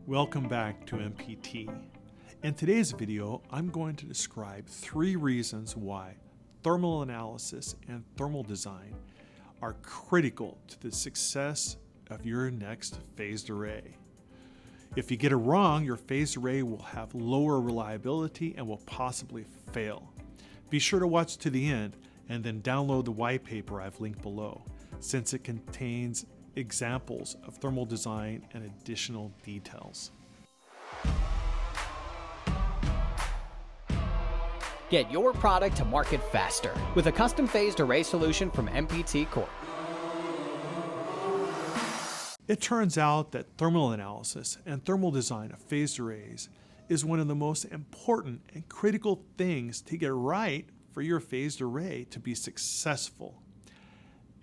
Welcome back to MPT. In today's video, I'm going to describe 3 reasons why thermal analysis and thermal design are critical to the success of your next phased array. If you get it wrong, your phased array will have lower reliability and will possibly fail. Be sure to watch to the end and then download the white paper I've linked below, since it contains examples of thermal design and additional details. Get your product to market faster with a custom phased array solution from MPT Corp. It turns out that thermal analysis and thermal design of phased arrays is one of the most important and critical things to get right for your phased array to be successful.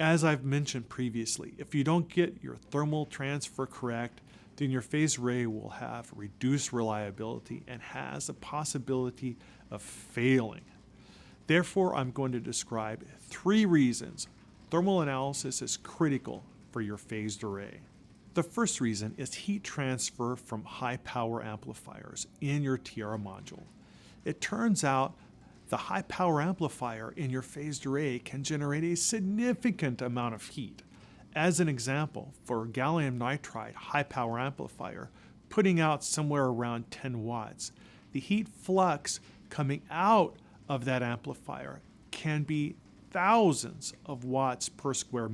As I've mentioned previously, if you don't get your thermal transfer correct, then your phased array will have reduced reliability and has a possibility of failing. Therefore, I'm going to describe 3 reasons thermal analysis is critical for your phased array. The first reason is heat transfer from high power amplifiers in your TR module. It turns out the high power amplifier in your phased array can generate a significant amount of heat. As an example, for gallium nitride high power amplifier, putting out somewhere around 10 watts, the heat flux coming out of that amplifier can be thousands of watts per square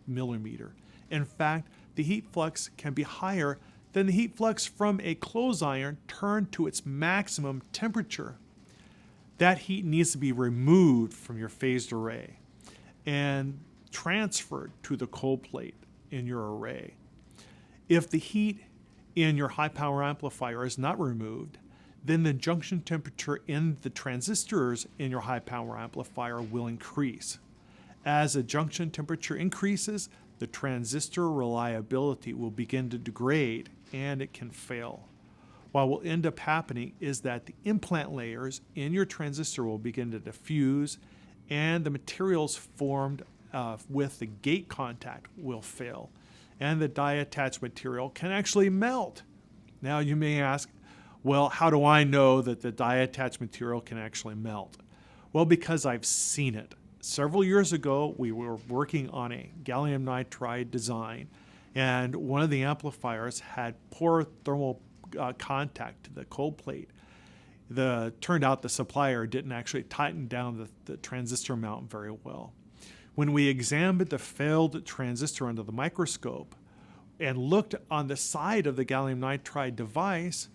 millimeter. In fact, the heat flux can be higher than the heat flux from a clothes iron turned to its maximum temperature. That heat needs to be removed from your phased array and transferred to the cold plate in your array. If the heat in your high power amplifier is not removed, then the junction temperature in the transistors in your high power amplifier will increase. As the junction temperature increases, the transistor reliability will begin to degrade and it can fail. What will end up happening is that the implant layers in your transistor will begin to diffuse and the materials formed with the gate contact will fail, and the die-attached material can actually melt. Now you may ask, well, how do I know that the die-attached material can actually melt? Well, because I've seen it. Several years ago, we were working on a gallium nitride design, and one of the amplifiers had poor thermal contact to the cold plate. Turned out the supplier didn't actually tighten down the transistor mount very well. When we examined the failed transistor under the microscope and looked on the side of the gallium nitride device,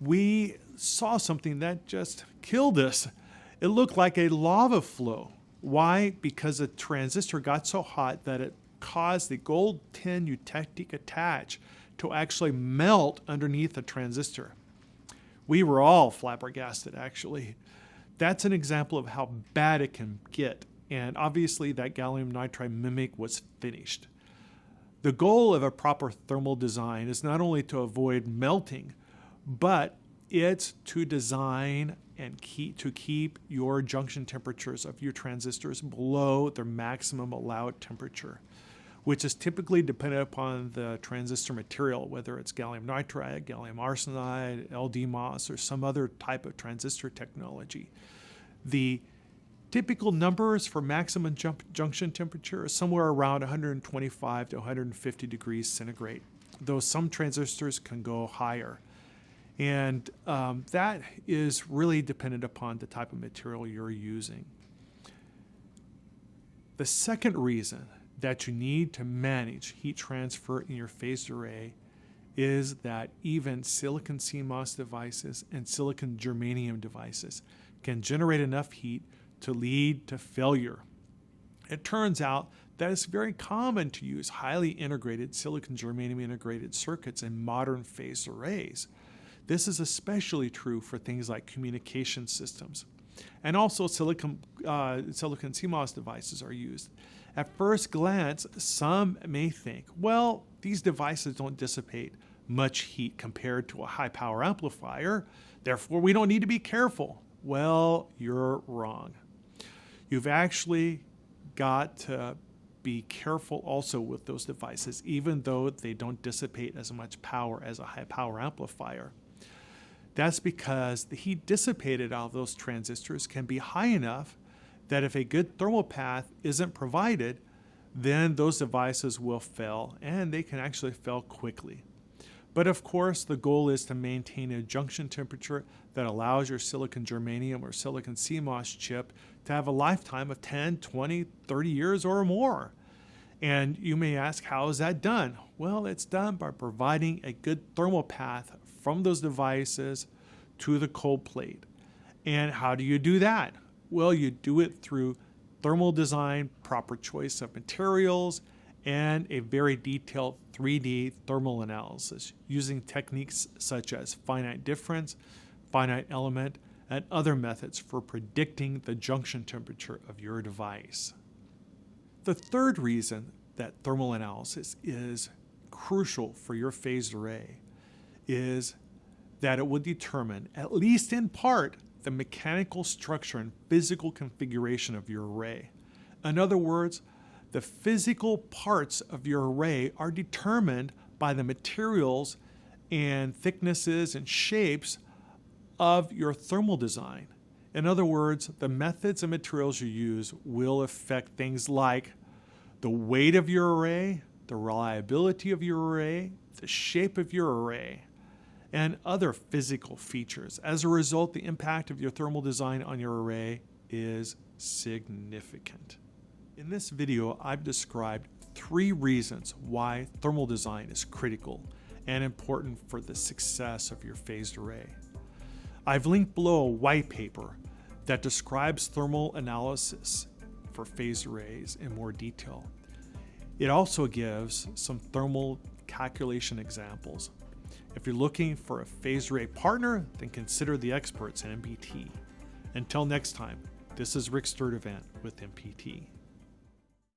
we saw something that just killed us. It looked like a lava flow. Why? Because the transistor got so hot that it caused the gold tin eutectic attach to actually melt underneath the transistor. We were all flabbergasted, actually. That's an example of how bad it can get, and obviously that gallium nitride MMIC was finished. The goal of a proper thermal design is not only to avoid melting, but it's to design and keep your junction temperatures of your transistors below their maximum allowed temperature, which is typically dependent upon the transistor material, whether it's gallium nitride, gallium arsenide, LDMOS, or some other type of transistor technology. The typical numbers for maximum junction temperature is somewhere around 125 to 150 degrees centigrade, though some transistors can go higher. And that is really dependent upon the type of material you're using. The second reason that you need to manage heat transfer in your phased array is that even silicon CMOS devices and silicon germanium devices can generate enough heat to lead to failure. It turns out that it's very common to use highly integrated silicon germanium integrated circuits in modern phased arrays. This is especially true for things like communication systems. And also silicon CMOS devices are used. At first glance, some may think, well, these devices don't dissipate much heat compared to a high power amplifier, therefore we don't need to be careful. Well, you're wrong. You've actually got to be careful also with those devices, even though they don't dissipate as much power as a high power amplifier. That's because the heat dissipated out of those transistors can be high enough that if a good thermal path isn't provided, then those devices will fail, and they can actually fail quickly. But of course, the goal is to maintain a junction temperature that allows your silicon germanium or silicon CMOS chip to have a lifetime of 10, 20, 30 years or more. And you may ask, how is that done? Well, it's done by providing a good thermal path from those devices to the cold plate. And how do you do that? Well, you do it through thermal design, proper choice of materials, and a very detailed 3D thermal analysis using techniques such as finite difference, finite element, and other methods for predicting the junction temperature of your device. The third reason that thermal analysis is crucial for your phased array is that it will determine, at least in part, the mechanical structure and physical configuration of your array. In other words, the physical parts of your array are determined by the materials and thicknesses and shapes of your thermal design. In other words, the methods and materials you use will affect things like the weight of your array, the reliability of your array, the shape of your array, and other physical features. As a result, the impact of your thermal design on your array is significant. In this video, I've described 3 reasons why thermal design is critical and important for the success of your phased array. I've linked below a white paper that describes thermal analysis for phased arrays in more detail. It also gives some thermal calculation examples. If you're looking for a phased array partner, then consider the experts at MPT. Until next time, this is Rick Sturdivant with MPT.